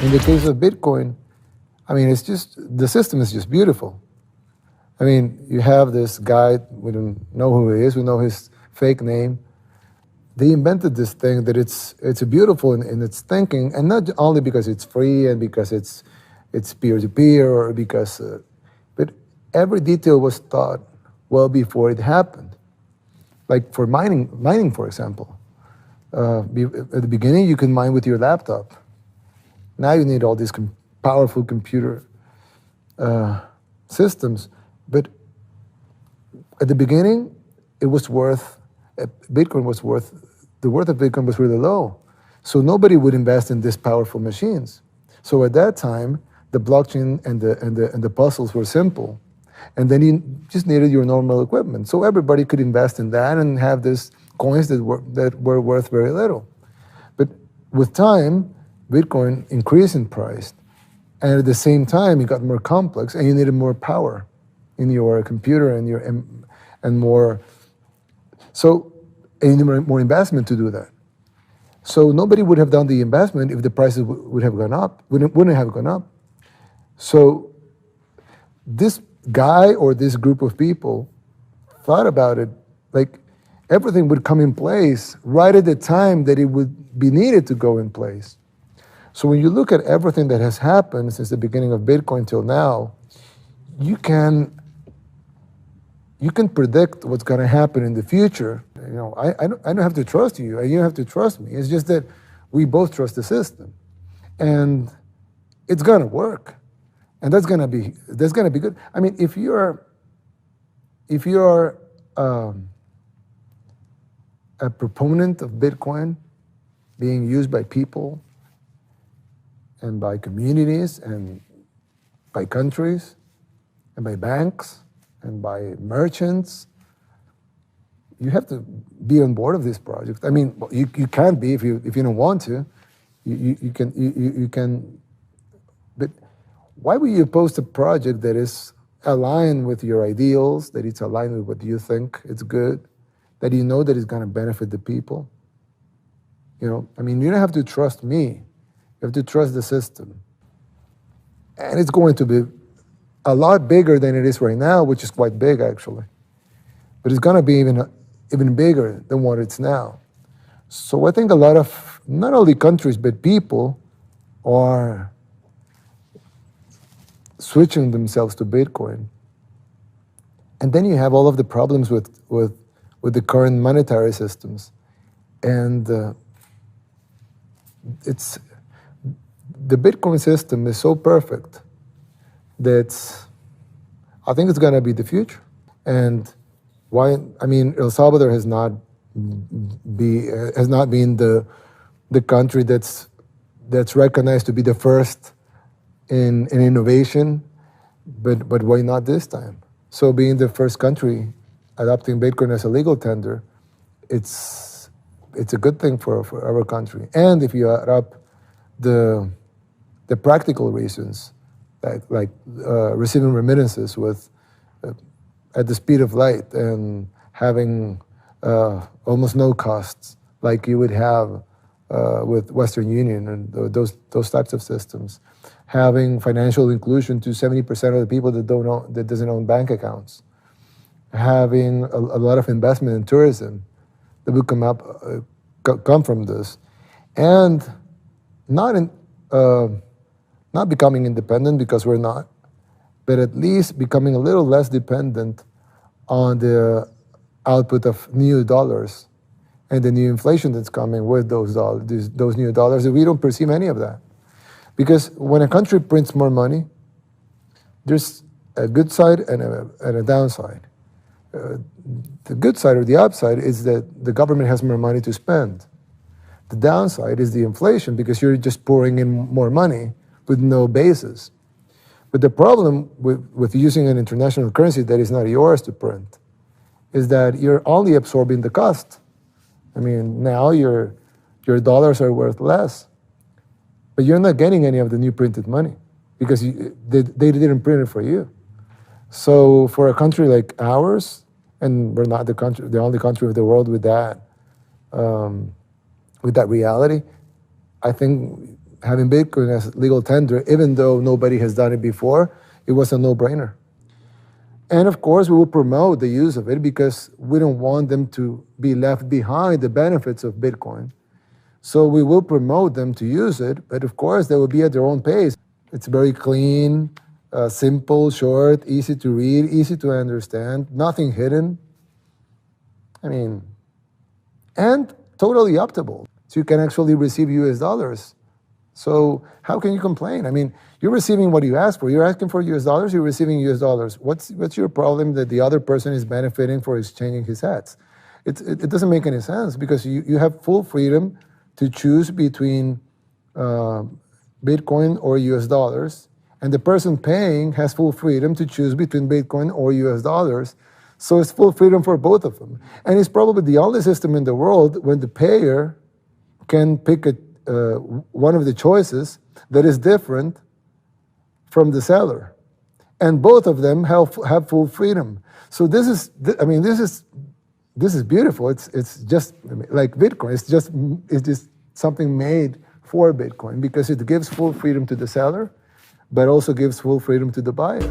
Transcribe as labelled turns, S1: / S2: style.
S1: In the case of Bitcoin, I mean, it's just, the system is just beautiful. I mean, you have this guy, we don't know who he is, we know his fake name. They invented this thing that it's beautiful in its thinking, and not only because it's free and because it's peer-to-peer or because, but every detail was thought well before it happened. Like for mining, for example. At the beginning, you can mine with your laptop. Now you need all these powerful computer systems. But at the beginning, it was worth, Bitcoin was worth, the worth of Bitcoin was really low. So nobody would invest in these powerful machines. So at that time, the blockchain and the puzzles were simple. And then you just needed your normal equipment. So everybody could invest in that and have these coins that were worth very little. But with time, Bitcoin increased in price. And at the same time, it got more complex and you needed more power in your computer and more, so and you need more investment to do that. So nobody would have done the investment if the prices would have gone up, wouldn't have gone up. So this guy or this group of people thought about it like everything would come in place right at the time that it would be needed to go in place. So when you look at everything that has happened since the beginning of Bitcoin till now, you can predict what's going to happen in the future. You know, I don't have to trust you, and you don't have to trust me. It's just that we both trust the system, and it's going to work, and that's going to be good. I mean, if you're a proponent of Bitcoin being used by people and by communities and by countries and by banks and by merchants, you have to be on board of this project. I mean, you can't be if you don't want to. You can, but why would you oppose a project that is aligned with your ideals, that it's aligned with what you think it's good, that you know that it's going to benefit the people? You know, I mean, you don't have to trust me. You have to trust the system. And it's going to be a lot bigger than it is right now, which is quite big, actually. But it's going to be even bigger than what it's now. So I think a lot of, not only countries, but people are switching themselves to Bitcoin. And then you have all of the problems with the current monetary systems. And the Bitcoin system is so perfect that I think it's going to be the future. And why? I mean, El Salvador has not been the country that's recognized to be the first in innovation, but why not this time? So being the first country adopting Bitcoin as a legal tender, it's a good thing for our country. And if you add up the practical reasons, like receiving remittances with at the speed of light and having almost no costs, like you would have with Western Union and those types of systems, having financial inclusion to 70% of the people that doesn't own bank accounts, having a lot of investment in tourism that will come from this, and not becoming independent, because we're not, but at least becoming a little less dependent on the output of new dollars and the new inflation that's coming with those new dollars. We don't perceive any of that. Because when a country prints more money, there's a good side and a downside. The good side or the upside is that the government has more money to spend. The downside is the inflation, because you're just pouring in more money with no basis. But the problem with using an international currency that is not yours to print is that you're only absorbing the cost. I mean, now your dollars are worth less, but you're not getting any of the new printed money because they didn't print it for you. So for a country like ours, and we're not the only country of the world with that reality, I think having Bitcoin as legal tender, even though nobody has done it before, it was a no-brainer. And of course, we will promote the use of it because we don't want them to be left behind the benefits of Bitcoin. So we will promote them to use it, but of course, they will be at their own pace. It's very clean, simple, short, easy to read, easy to understand, nothing hidden. I mean, and totally optable. So you can actually receive US dollars. So how can you complain? I mean, you're receiving what you asked for. You're asking for US dollars, you're receiving US dollars. What's your problem that the other person is benefiting for exchanging his sats? It doesn't make any sense because you have full freedom to choose between Bitcoin or US dollars, and the person paying has full freedom to choose between Bitcoin or US dollars. So it's full freedom for both of them. And it's probably the only system in the world when the payer can pick one of the choices that is different from the seller. And both of them have full freedom. So this is beautiful. It's just like Bitcoin. It's just something made for Bitcoin because it gives full freedom to the seller, but also gives full freedom to the buyer.